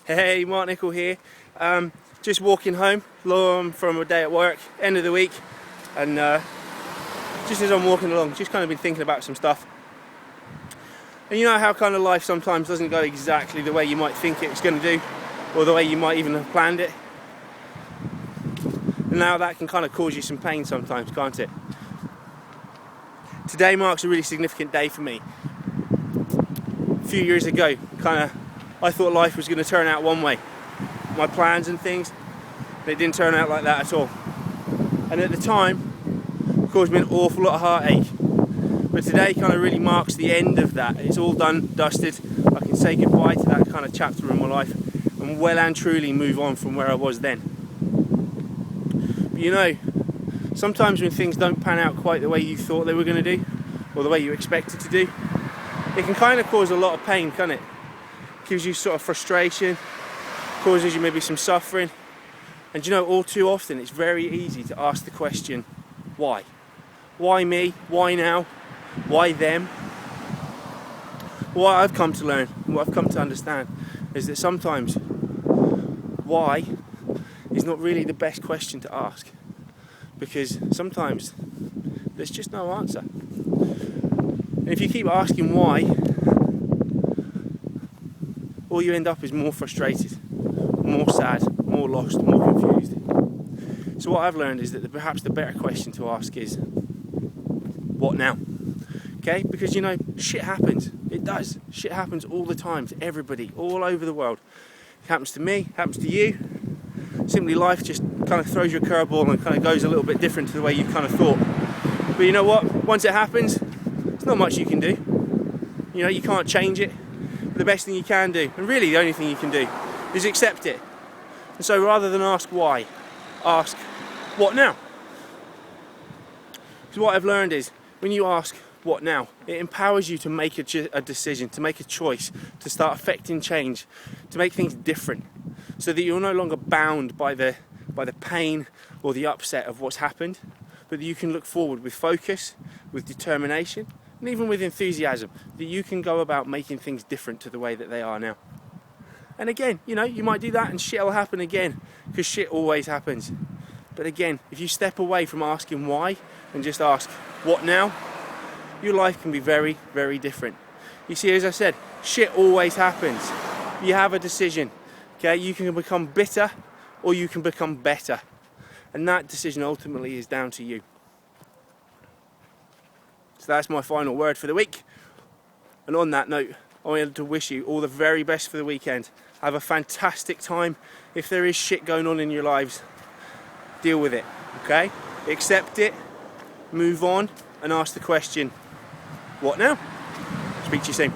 Hey, MarkNicol here. Just walking home from a day at work, end of the week, and just as I'm walking along, just kind of been thinking about some stuff. And you know how kind of life sometimes doesn't go exactly the way you might think it's going to do, or the way you might even have planned it. And now that can kind of cause you some pain sometimes, can't it? Today marks a really significant day for me. A few years ago, I thought life was going to turn out one way. My plans and things, they didn't turn out like that at all. And at the time, it caused me an awful lot of heartache. But today kind of really marks the end of that. It's all done, dusted. I can say goodbye to that kind of chapter in my life and well and truly move on from where I was then. But you know, sometimes when things don't pan out quite the way you thought they were going to do, or the way you expected to do, it can kind of cause a lot of pain, can't it? Gives you sort of frustration, causes you maybe some suffering. And you know, all too often it's very easy to ask the question, why? Why me? Why now? Why them? What I've come to learn, what I've come to understand, is that sometimes why is not really the best question to ask, because sometimes there's just no answer. And if you keep asking why, all you end up is more frustrated, more sad, more lost, more confused. So what I've learned is that perhaps the better question to ask is, what now? Okay, because you know, shit happens. It does. Shit happens all the time to everybody, all over the world. It happens to me, it happens to you. Simply life just kind of throws you a curveball and kind of goes a little bit different to the way you kind of thought. But you know what? Once it happens, there's not much you can do. You know, you can't change it. The best thing you can do, and really the only thing you can do, is accept it. And so rather than ask why, ask what now? Because what I've learned is, when you ask what now, it empowers you to make a decision, to make a choice, to start affecting change, to make things different, so that you're no longer bound by the pain or the upset of what's happened, but that you can look forward with focus, with determination, and even with enthusiasm, that you can go about making things different to the way that they are now. And again, you know, you might do that and shit will happen again, because shit always happens. But again, if you step away from asking why and just ask what now, your life can be very, very different. You see, as I said, shit always happens. You have a decision, okay? You can become bitter or you can become better. And that decision ultimately is down to you. So that's my final word for the week. And on that note, I wanted to wish you all the very best for the weekend. Have a fantastic time. If there is shit going on in your lives, deal with it, okay? Accept it, move on, and ask the question, what now? Speak to you soon.